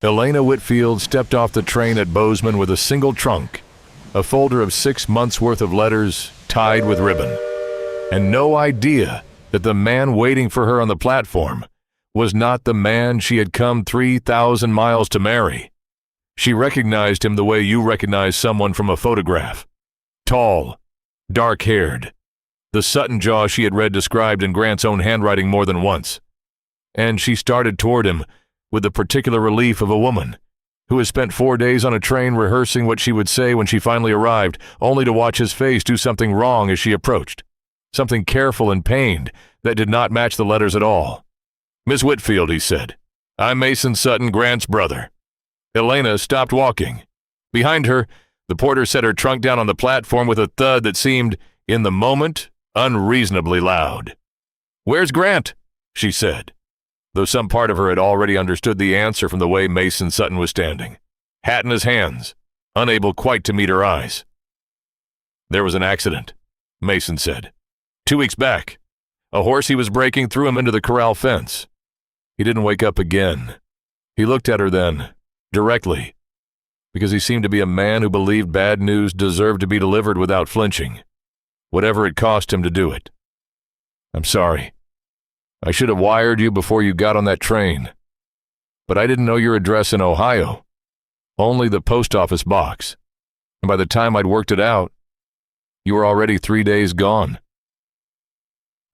Elena Whitfield stepped off the train at Bozeman with a single trunk, a folder of 6 months' worth of letters tied with ribbon, and no idea that the man waiting for her on the platform was not the man she had come 3,000 miles to marry. She recognized him the way you recognize someone from a photograph. Tall, dark-haired, the Sutton jaw she had read described in Grant's own handwriting more than once. And she started toward him with the particular relief of a woman who has spent 4 days on a train rehearsing what she would say when she finally arrived, only to watch his face do something wrong as she approached, something careful and pained that did not match the letters at all. "Miss Whitfield," he said, "I'm Mason Sutton, Grant's brother." Elena stopped walking. Behind her, the porter set her trunk down on the platform with a thud that seemed, in the moment, unreasonably loud. "Where's Grant?" she said, though some part of her had already understood the answer from the way Mason Sutton was standing, hat in his hands, unable quite to meet her eyes. "There was an accident," Mason said. 2 weeks back. A horse he was breaking threw him into the corral fence. He didn't wake up again. He looked at her then, directly, because he seemed to be a man who believed bad news deserved to be delivered without flinching, whatever it cost him to do it. "I'm sorry. I should have wired you before you got on that train. But I didn't know your address in Ohio. Only the post office box. And by the time I'd worked it out, you were already 3 days gone."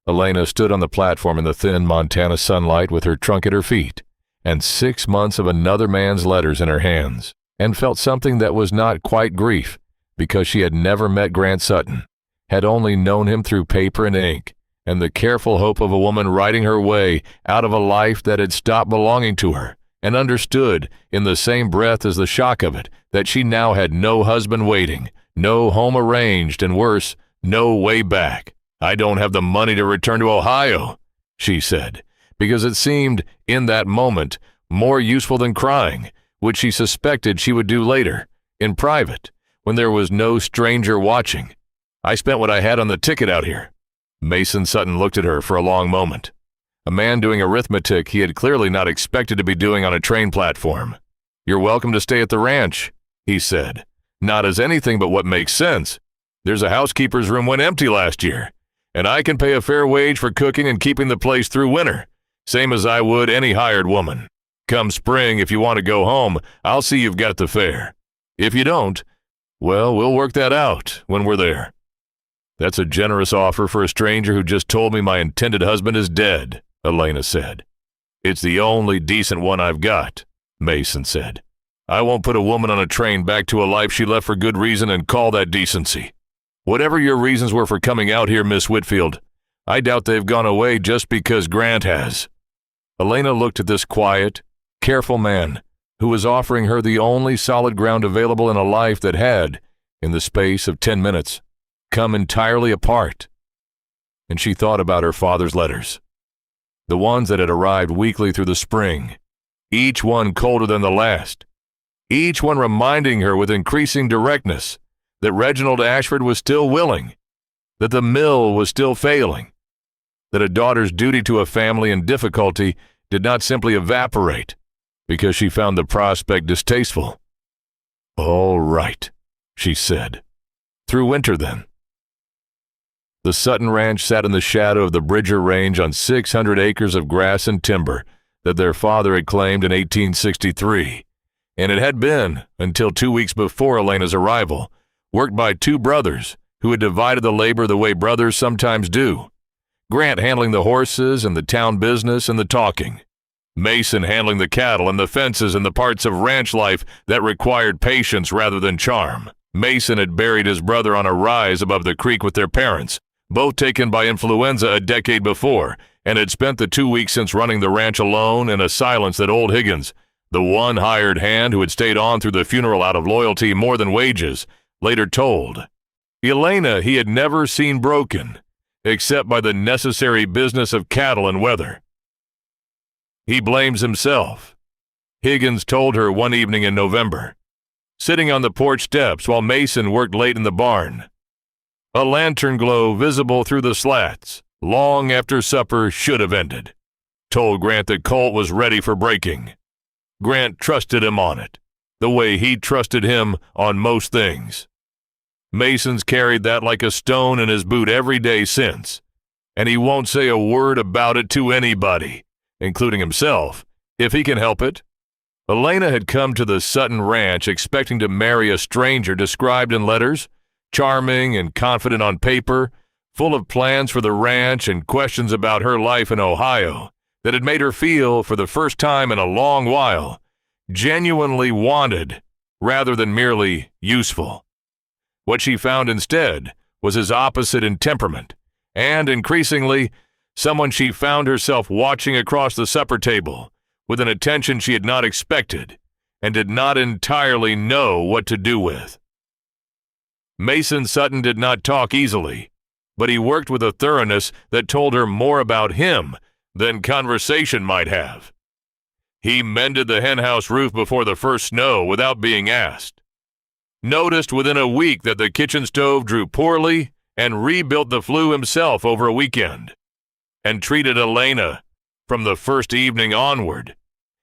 Elena stood on the platform in the thin Montana sunlight with her trunk at her feet and 6 months of another man's letters in her hands, and felt something that was not quite grief, because she had never met Grant Sutton, had only known him through paper and ink, and the careful hope of a woman writing her way out of a life that had stopped belonging to her, and understood, in the same breath as the shock of it, that she now had no husband waiting, no home arranged, and worse, no way back. "I don't have the money to return to Ohio," she said, because it seemed, in that moment, more useful than crying, which she suspected she would do later, in private, when there was no stranger watching. "I spent what I had on the ticket out here." Mason Sutton looked at her for a long moment, a man doing arithmetic he had clearly not expected to be doing on a train platform. "You're welcome to stay at the ranch," he said, "not as anything but what makes sense. There's a housekeeper's room went empty last year, and I can pay a fair wage for cooking and keeping the place through winter, same as I would any hired woman. Come spring, if you want to go home, I'll see you've got the fare. If you don't, well, we'll work that out when we're there." "That's a generous offer for a stranger who just told me my intended husband is dead," Elena said. "It's the only decent one I've got," Mason said. "I won't put a woman on a train back to a life she left for good reason and call that decency. Whatever your reasons were for coming out here, Miss Whitfield, I doubt they've gone away just because Grant has." Elena looked at this quiet, careful man who was offering her the only solid ground available in a life that had, in the space of 10 minutes, come entirely apart. And she thought about her father's letters, the ones that had arrived weekly through the spring, each one colder than the last, each one reminding her with increasing directness that Reginald Ashford was still willing, that the mill was still failing, that a daughter's duty to a family in difficulty did not simply evaporate because she found the prospect distasteful. "All right," she said. "Through winter, then." The Sutton Ranch sat in the shadow of the Bridger Range on 600 acres of grass and timber that their father had claimed in 1863, and it had been, until 2 weeks before Elena's arrival, worked by 2 brothers who had divided the labor the way brothers sometimes do, Grant handling the horses and the town business and the talking, Mason handling the cattle and the fences and the parts of ranch life that required patience rather than charm. Mason had buried his brother on a rise above the creek with their parents, both taken by influenza a decade before, and had spent the 2 weeks since running the ranch alone in a silence that old Higgins, the one hired hand who had stayed on through the funeral out of loyalty more than wages, later told. Elena he had never seen broken, except by the necessary business of cattle and weather. "He blames himself," Higgins told her one evening in November, sitting on the porch steps while Mason worked late in the barn. A lantern glow visible through the slats, long after supper should have ended, told Grant that Colt was ready for breaking. Grant trusted him on it, the way he trusted him on most things. Mason's carried that like a stone in his boot every day since, and he won't say a word about it to anybody, including himself, if he can help it. Elena had come to the Sutton Ranch expecting to marry a stranger described in letters, charming and confident on paper, full of plans for the ranch and questions about her life in Ohio that had made her feel, for the first time in a long while, genuinely wanted rather than merely useful. What she found instead was his opposite in temperament, and increasingly, someone she found herself watching across the supper table with an attention she had not expected and did not entirely know what to do with. Mason Sutton did not talk easily, but he worked with a thoroughness that told her more about him than conversation might have. He mended the henhouse roof before the first snow without being asked, noticed within a week that the kitchen stove drew poorly, and rebuilt the flue himself over a weekend, and treated Elena, from the first evening onward,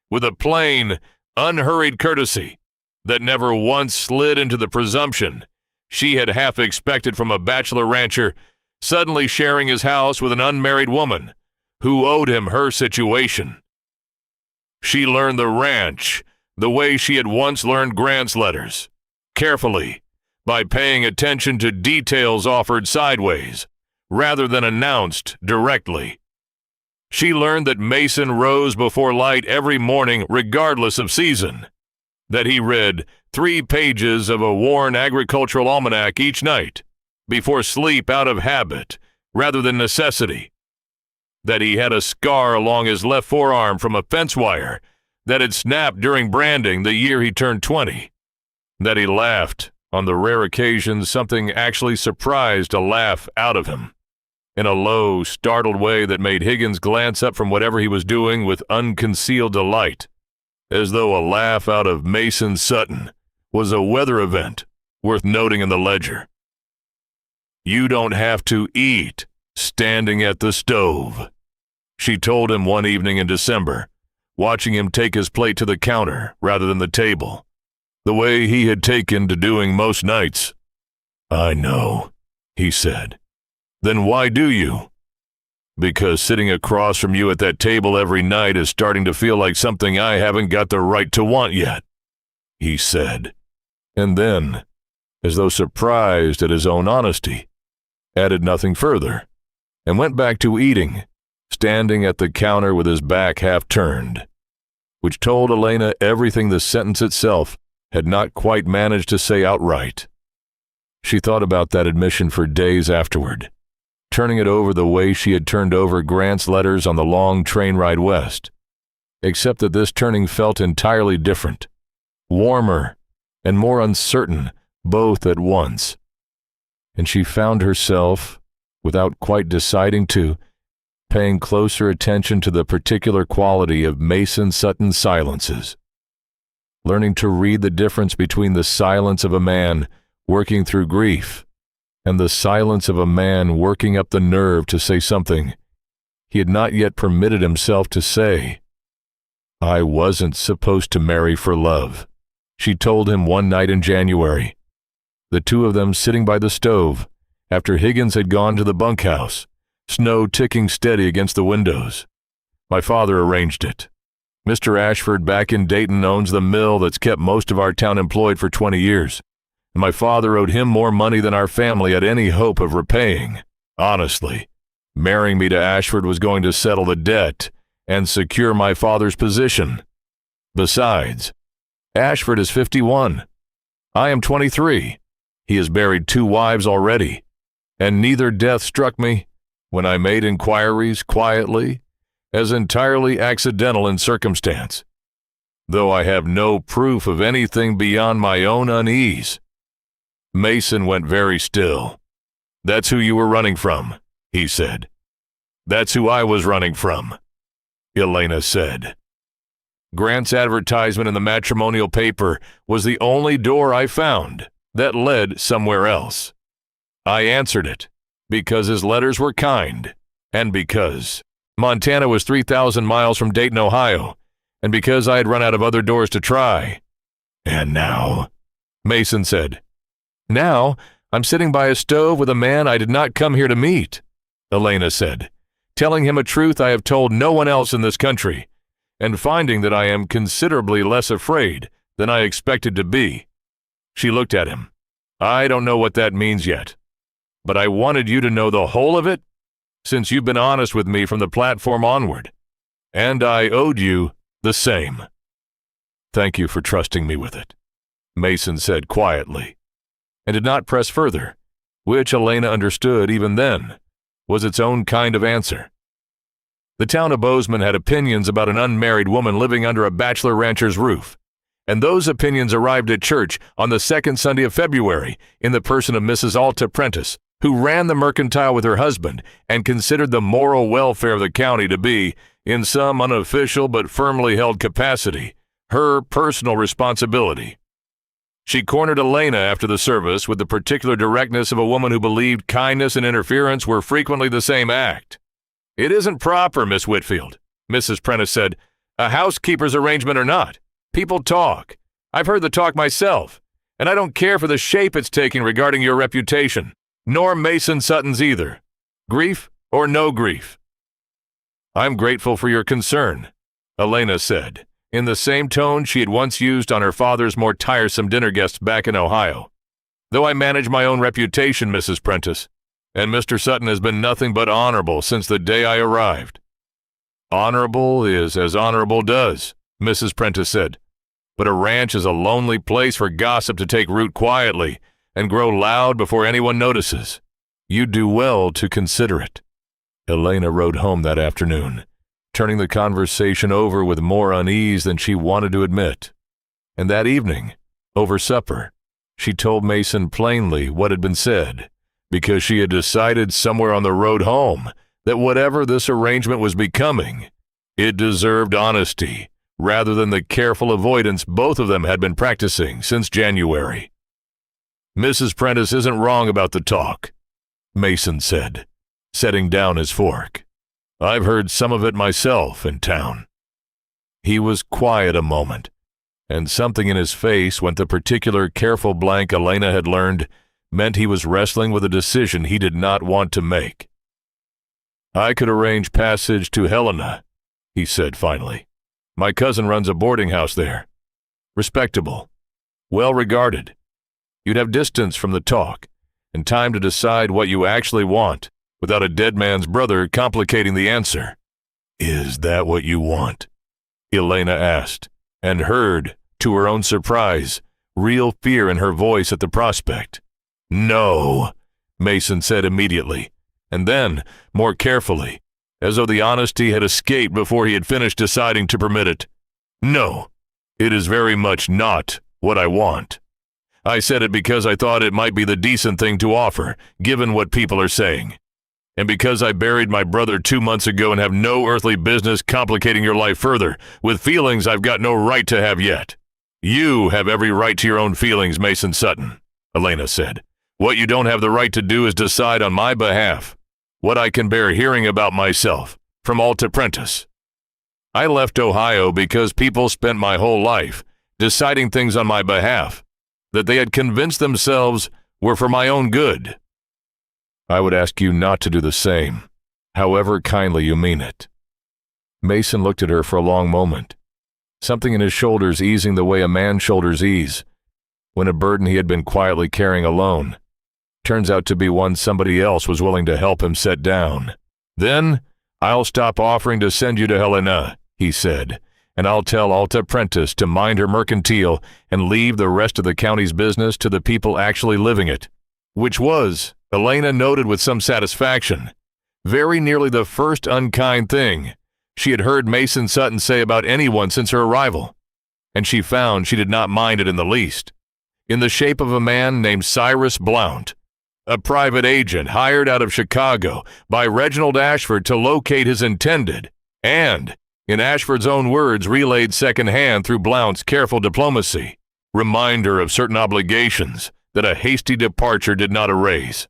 with a plain, unhurried courtesy that never once slid into the presumption she had half expected from a bachelor rancher suddenly sharing his house with an unmarried woman who owed him her situation. She learned the ranch the way she had once learned Grant's letters, carefully, by paying attention to details offered sideways, rather than announced directly. She learned that Mason rose before light every morning regardless of season, that he read 3 pages of a worn agricultural almanac each night, before sleep out of habit rather than necessity, that he had a scar along his left forearm from a fence wire that had snapped during branding the year he turned 20, that he laughed on the rare occasions something actually surprised a laugh out of him, in a low, startled way that made Higgins glance up from whatever he was doing with unconcealed delight, as though a laugh out of Mason Sutton was a weather event worth noting in the ledger. "You don't have to eat standing at the stove," she told him one evening in December, watching him take his plate to the counter rather than the table, the way he had taken to doing most nights. "I know," he said. "Then why do you?" "Because sitting across from you at that table every night is starting to feel like something I haven't got the right to want yet," he said. And then, as though surprised at his own honesty, added nothing further, and went back to eating, standing at the counter with his back half turned, which told Elena everything the sentence itself had not quite managed to say outright. She thought about that admission for days afterward, turning it over the way she had turned over Grant's letters on the long train ride west, except that this turning felt entirely different, warmer, and more uncertain both at once. And she found herself, without quite deciding to, paying closer attention to the particular quality of Mason Sutton's silences, learning to read the difference between the silence of a man working through grief and the silence of a man working up the nerve to say something he had not yet permitted himself to say. "I wasn't supposed to marry for love," she told him one night in January, the two of them sitting by the stove after Higgins had gone to the bunkhouse, snow ticking steady against the windows. "My father arranged it. Mr. Ashford back in Dayton owns the mill that's kept most of our town employed for 20 years, and my father owed him more money than our family had any hope of repaying. Honestly, marrying me to Ashford was going to settle the debt and secure my father's position. Besides, Ashford is 51. I am 23. He has buried 2 wives already, and neither death struck me, when I made inquiries quietly, as entirely accidental in circumstance, though I have no proof of anything beyond my own unease." Mason went very still. "That's who you were running from," he said. "That's who I was running from," Elena said. "Grant's advertisement in the matrimonial paper was the only door I found that led somewhere else. I answered it because his letters were kind, and because Montana was 3,000 miles from Dayton, Ohio, and because I had run out of other doors to try. And now, Mason said. Now, I'm sitting by a stove with a man I did not come here to meet, Elena said, telling him a truth I have told no one else in this country, and finding that I am considerably less afraid than I expected to be. She looked at him. I don't know what that means yet, but I wanted you to know the whole of it, since you've been honest with me from the platform onward, and I owed you the same. Thank you for trusting me with it, Mason said quietly, and did not press further, which Elena understood even then was its own kind of answer. The town of Bozeman had opinions about an unmarried woman living under a bachelor rancher's roof, and those opinions arrived at church on the second Sunday of February in the person of Mrs. Alta Prentice, who ran the mercantile with her husband and considered the moral welfare of the county to be, in some unofficial but firmly held capacity, her personal responsibility. She cornered Elena after the service with the particular directness of a woman who believed kindness and interference were frequently the same act. It isn't proper, Miss Whitfield, Mrs. Prentice said, a housekeeper's arrangement or not. People talk. I've heard the talk myself, and I don't care for the shape it's taking regarding your reputation, nor Mason Sutton's either. Grief or no grief. I'm grateful for your concern, Elena said, in the same tone she had once used on her father's more tiresome dinner guests back in Ohio. Though I manage my own reputation, Mrs. Prentice, and Mr. Sutton has been nothing but honorable since the day I arrived. Honorable is as honorable does, Mrs. Prentice said, but a ranch is a lonely place for gossip to take root quietly and grow loud before anyone notices. You do well to consider it. Elena rode home that afternoon, turning the conversation over with more unease than she wanted to admit. And that evening, over supper, she told Mason plainly what had been said, because she had decided somewhere on the road home that whatever this arrangement was becoming, it deserved honesty rather than the careful avoidance both of them had been practicing since January. Mrs. Prentice isn't wrong about the talk, Mason said, setting down his fork. I've heard some of it myself in town. He was quiet a moment, and something in his face went the particular careful blank Elena had learned meant he was wrestling with a decision he did not want to make. I could arrange passage to Helena, he said finally. My cousin runs a boarding house there. Respectable. Well regarded. You'd have distance from the talk, and time to decide what you actually want, without a dead man's brother complicating the answer. Is that what you want? Elena asked, and heard, to her own surprise, real fear in her voice at the prospect. No, Mason said immediately, and then, more carefully, as though the honesty had escaped before he had finished deciding to permit it. No, it is very much not what I want. I said it because I thought it might be the decent thing to offer, given what people are saying. And because I buried my brother 2 months ago and have no earthly business complicating your life further, with feelings I've got no right to have yet. You have every right to your own feelings, Mason Sutton, Elena said. What you don't have the right to do is decide on my behalf what I can bear hearing about myself from Alta Prentice. I left Ohio because people spent my whole life deciding things on my behalf that they had convinced themselves were for my own good. I would ask you not to do the same, however kindly you mean it. Mason looked at her for a long moment, something in his shoulders easing the way a man's shoulders ease when a burden he had been quietly carrying alone turns out to be one somebody else was willing to help him set down. Then, I'll stop offering to send you to Helena, he said, and I'll tell Alta Prentice to mind her mercantile and leave the rest of the county's business to the people actually living it, which was, Elena noted with some satisfaction, very nearly the first unkind thing she had heard Mason Sutton say about anyone since her arrival, and she found she did not mind it in the least, in the shape of a man named Cyrus Blount, a private agent hired out of Chicago by Reginald Ashford to locate his intended, and, in Ashford's own words relayed secondhand through Blount's careful diplomacy, reminder of certain obligations that a hasty departure did not erase.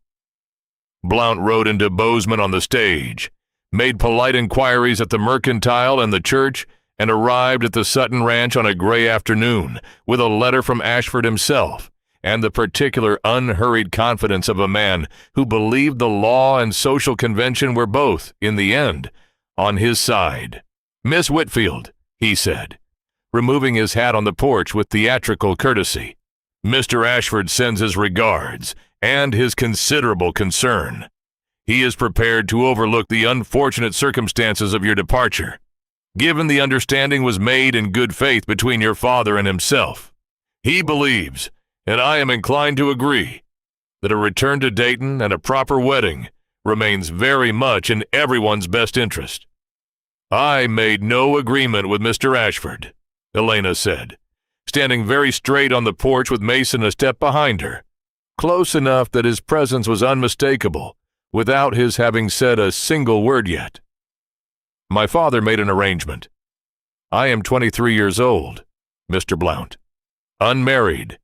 Blount rode into Bozeman on the stage, made polite inquiries at the mercantile and the church, and arrived at the Sutton Ranch on a gray afternoon with a letter from Ashford himself and the particular unhurried confidence of a man who believed the law and social convention were both, in the end, on his side. "Miss Whitfield," he said, removing his hat on the porch with theatrical courtesy, "Mr. Ashford sends his regards and his considerable concern. He is prepared to overlook the unfortunate circumstances of your departure, given the understanding was made in good faith between your father and himself. He believes, and I am inclined to agree, that a return to Dayton and a proper wedding remains very much in everyone's best interest." "I made no agreement with Mr. Ashford," Elena said, standing very straight on the porch with Mason a step behind her, close enough that his presence was unmistakable, without his having said a single word yet. "My father made an arrangement. I am 23 years old, Mr. Blount, unmarried,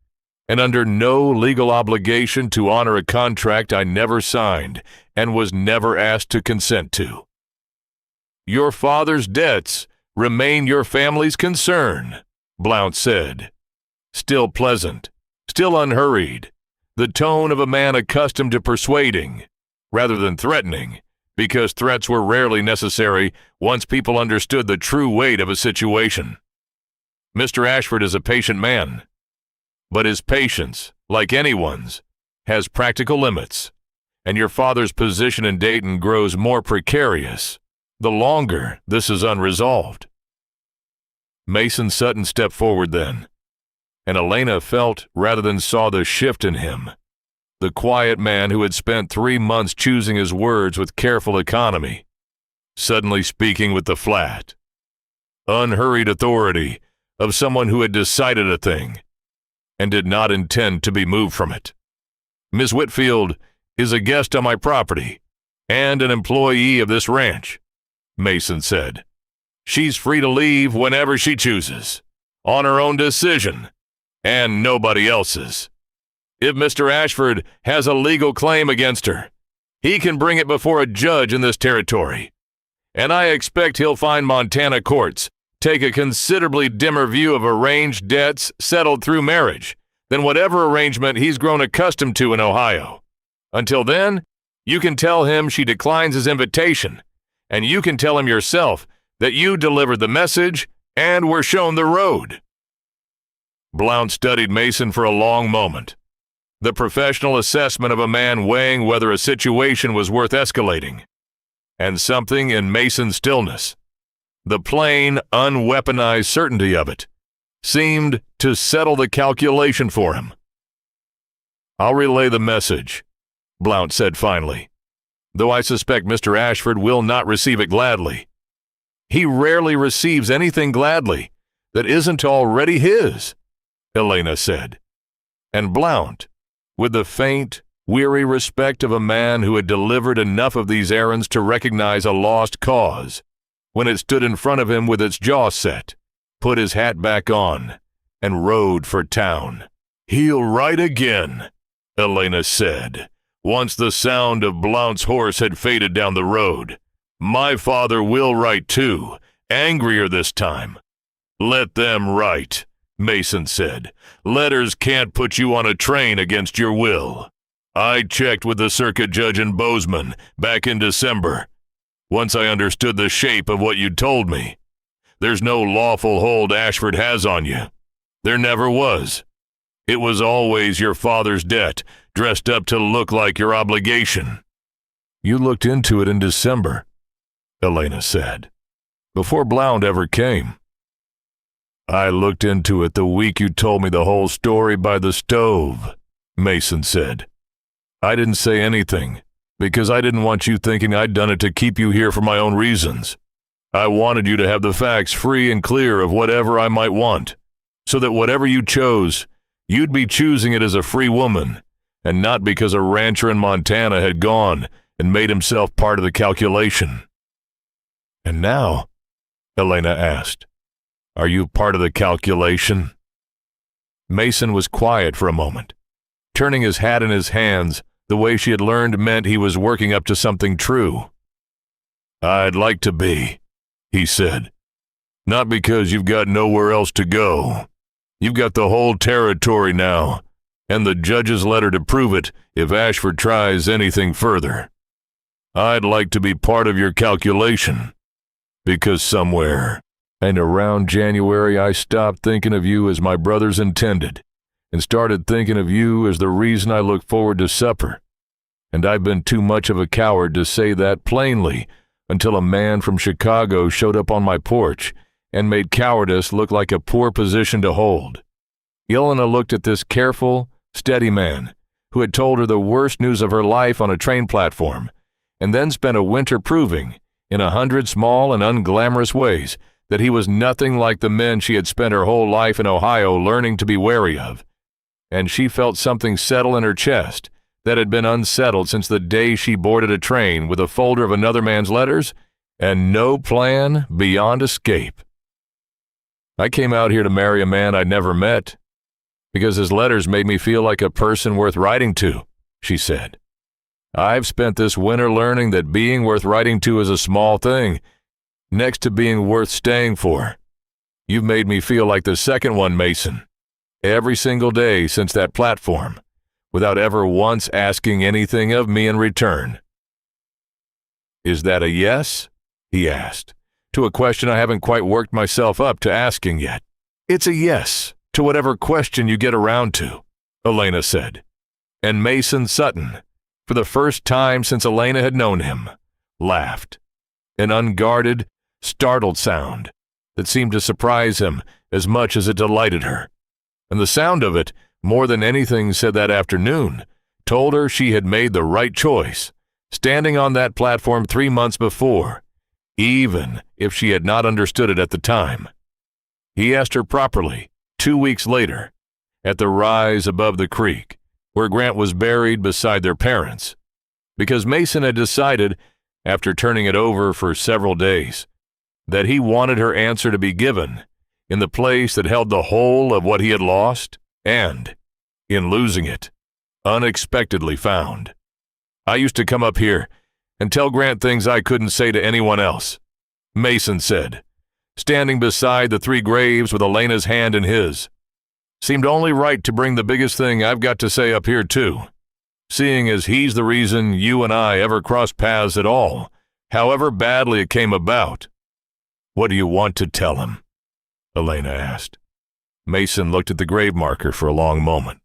and under no legal obligation to honor a contract I never signed and was never asked to consent to. Your father's debts remain your family's concern," Blount said, still pleasant, still unhurried, the tone of a man accustomed to persuading, rather than threatening, because threats were rarely necessary once people understood the true weight of a situation. "Mr. Ashford is a patient man, but his patience, like anyone's, has practical limits, and your father's position in Dayton grows more precarious the longer this is unresolved." Mason Sutton stepped forward then, and Elena felt rather than saw the shift in him. The quiet man who had spent 3 months choosing his words with careful economy, suddenly speaking with the flat, unhurried authority of someone who had decided a thing and did not intend to be moved from it. "Miss Whitfield is a guest on my property and an employee of this ranch," Mason said. "She's free to leave whenever she chooses, on her own decision, and nobody else's. If Mr. Ashford has a legal claim against her, he can bring it before a judge in this territory, and I expect he'll find Montana courts take a considerably dimmer view of arranged debts settled through marriage than whatever arrangement he's grown accustomed to in Ohio. Until then, you can tell him she declines his invitation, and you can tell him yourself that you delivered the message and were shown the road." Blount studied Mason for a long moment, the professional assessment of a man weighing whether a situation was worth escalating, and something in Mason's stillness, the plain, unweaponized certainty of it, seemed to settle the calculation for him. "I'll relay the message," Blount said finally, "though I suspect Mr. Ashford will not receive it gladly. He rarely receives anything gladly that isn't already his," Elena said. And Blount, with the faint, weary respect of a man who had delivered enough of these errands to recognize a lost cause, when it stood in front of him with its jaw set, put his hat back on, and rode for town. "He'll ride again," Elena said, once the sound of Blount's horse had faded down the road. "My father will write too, angrier this time." "Let them write," Mason said. "Letters can't put you on a train against your will. I checked with the circuit judge in Bozeman back in December, once I understood the shape of what you'd told me. There's no lawful hold Ashford has on you. There never was. It was always your father's debt, dressed up to look like your obligation." "You looked into it in December," Elena said, "before Blount ever came." "I looked into it the week you told me the whole story by the stove," Mason said. "I didn't say anything, because I didn't want you thinking I'd done it to keep you here for my own reasons. I wanted you to have the facts free and clear of whatever I might want, so that whatever you chose, you'd be choosing it as a free woman, and not because a rancher in Montana had gone and made himself part of the calculation." "And now," Elena asked, "are you part of the calculation?" Mason was quiet for a moment, turning his hat in his hands the way she had learned meant he was working up to something true. "I'd like to be," he said. Not because you've got nowhere else to go. You've got the whole territory now, and the judge's letter to prove it if Ashford tries anything further. I'd like to be part of your calculation, because somewhere, and around January, I stopped thinking of you as my brothers intended, and started thinking of you as the reason I look forward to supper. And I've been too much of a coward to say that plainly until a man from Chicago showed up on my porch and made cowardice look like a poor position to hold. Elena looked at this careful, steady man who had told her the worst news of her life on a train platform, and then spent a winter proving, in 100 small and unglamorous ways, that he was nothing like the men she had spent her whole life in Ohio learning to be wary of. And she felt something settle in her chest that had been unsettled since the day she boarded a train with a folder of another man's letters and no plan beyond escape. I came out here to marry a man I'd never met, because his letters made me feel like a person worth writing to, she said. I've spent this winter learning that being worth writing to is a small thing, next to being worth staying for. You've made me feel like the second one, Mason, every single day since that platform, without ever once asking anything of me in return. Is that a yes? He asked, to a question I haven't quite worked myself up to asking yet. It's a yes to whatever question you get around to, Elena said. And Mason Sutton, for the first time since Elena had known him, laughed. An unguarded, startled sound that seemed to surprise him as much as it delighted her. And the sound of it, more than anything said that afternoon, told her she had made the right choice, standing on that platform 3 months before, even if she had not understood it at the time. He asked her properly 2 weeks later, at the rise above the creek, where Grant was buried beside their parents, because Mason had decided, after turning it over for several days, that he wanted her answer to be given in the place that held the whole of what he had lost and, in losing it, unexpectedly found. I used to come up here and tell Grant things I couldn't say to anyone else, Mason said, standing beside the 3 graves with Elena's hand in his. Seemed only right to bring the biggest thing I've got to say up here too, seeing as he's the reason you and I ever crossed paths at all, however badly it came about. What do you want to tell him? Elena asked. Mason looked at the grave marker for a long moment.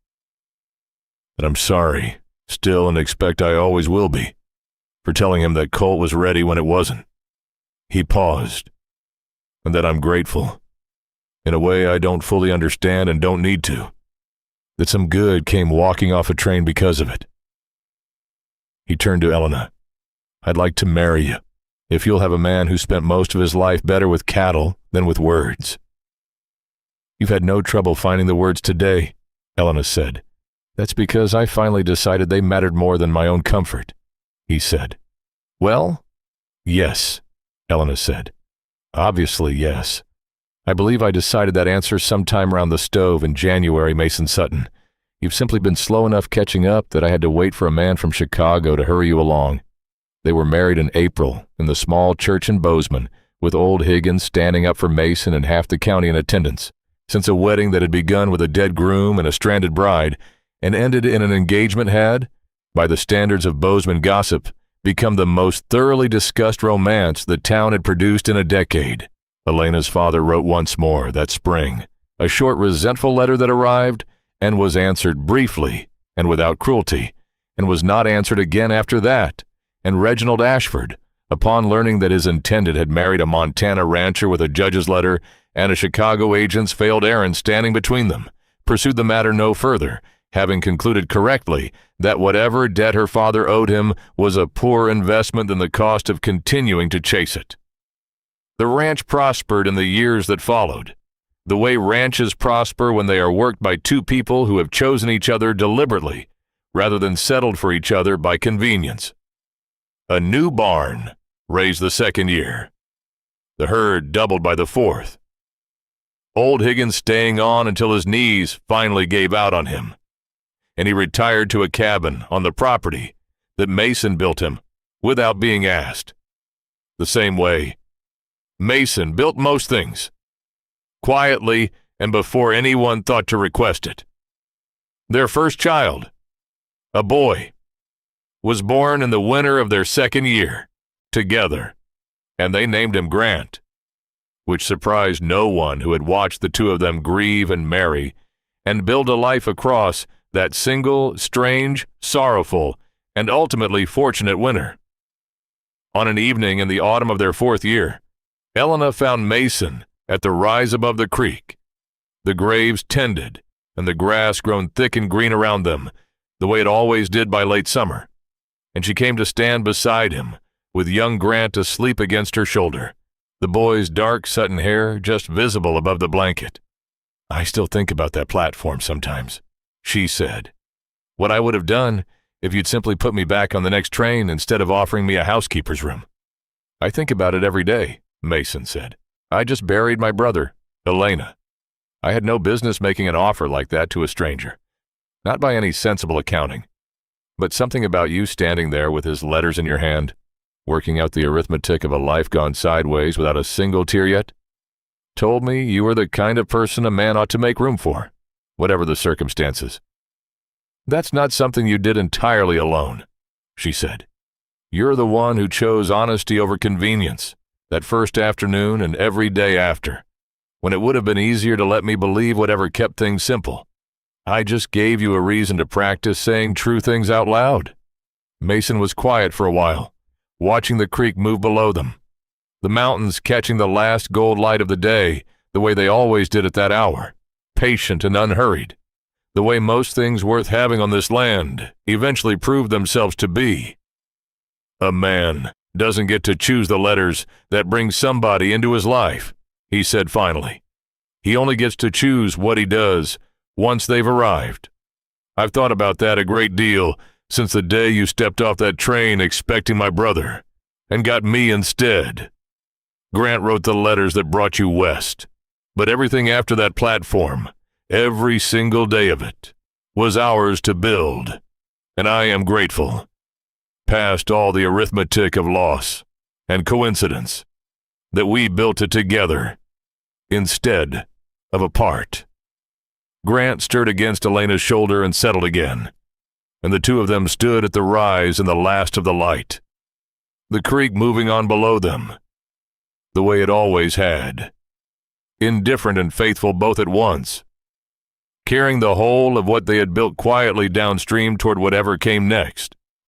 That I'm sorry, still, and expect I always will be, for telling him that Colt was ready when it wasn't. He paused. And that I'm grateful, in a way I don't fully understand and don't need to, that some good came walking off a train because of it. He turned to Elena. I'd like to marry you, if you'll have a man who spent most of his life better with cattle than with words. You've had no trouble finding the words today, Elena said. That's because I finally decided they mattered more than my own comfort, he said. Well, yes, Elena said. Obviously, yes. I believe I decided that answer sometime around the stove in January, Mason Sutton. You've simply been slow enough catching up that I had to wait for a man from Chicago to hurry you along. They were married in April in the small church in Bozeman, with old Higgins standing up for Mason and half the county in attendance, since a wedding that had begun with a dead groom and a stranded bride and ended in an engagement had, by the standards of Bozeman gossip, become the most thoroughly discussed romance the town had produced in a decade. Elena's father wrote once more that spring, a short resentful letter that arrived and was answered briefly and without cruelty, and was not answered again after that, and Reginald Ashford, upon learning that his intended had married a Montana rancher with a judge's letter and a Chicago agent's failed errand standing between them, pursued the matter no further, having concluded correctly that whatever debt her father owed him was a poorer investment than the cost of continuing to chase it. The ranch prospered in the years that followed, the way ranches prosper when they are worked by 2 people who have chosen each other deliberately, rather than settled for each other by convenience. A new barn raised the 2nd year. The herd doubled by the 4th. Old Higgins staying on until his knees finally gave out on him, and he retired to a cabin on the property that Mason built him without being asked. The same way Mason built most things quietly and before anyone thought to request it. Their first child, a boy, was born in the winter of their second year, together, and they named him Grant, which surprised no one who had watched the two of them grieve and marry and build a life across that single, strange, sorrowful, and ultimately fortunate winter. On an evening in the autumn of their fourth year, Elena found Mason at the rise above the creek, the graves tended and the grass grown thick and green around them, the way it always did by late summer, and she came to stand beside him, with young Grant asleep against her shoulder, the boy's dark satin hair just visible above the blanket. "I still think about that platform sometimes," she said. "What I would have done if you'd simply put me back on the next train instead of offering me a housekeeper's room." "I think about it every day," Mason said. "I just buried my brother, Elena. I had no business making an offer like that to a stranger. Not by any sensible accounting. But something about you standing there with his letters in your hand, working out the arithmetic of a life gone sideways without a single tear yet, told me you were the kind of person a man ought to make room for, whatever the circumstances. That's not something you did entirely alone," she said. "You're the one who chose honesty over convenience, that first afternoon and every day after, when it would have been easier to let me believe whatever kept things simple. I just gave you a reason to practice saying true things out loud." Mason was quiet for a while, watching the creek move below them, the mountains catching the last gold light of the day the way they always did at that hour, patient and unhurried, the way most things worth having on this land eventually proved themselves to be. "A man doesn't get to choose the letters that bring somebody into his life," he said finally. "He only gets to choose what he does once they've arrived. I've thought about that a great deal since the day you stepped off that train expecting my brother and got me instead. Grant wrote the letters that brought you west, but everything after that platform, every single day of it, was ours to build, and I am grateful. Past all the arithmetic of loss and coincidence, that we built it together instead of apart." Grant stirred against Elena's shoulder and settled again, and the two of them stood at the rise in the last of the light, the creek moving on below them, the way it always had, indifferent and faithful both at once, carrying the whole of what they had built quietly downstream toward whatever came next.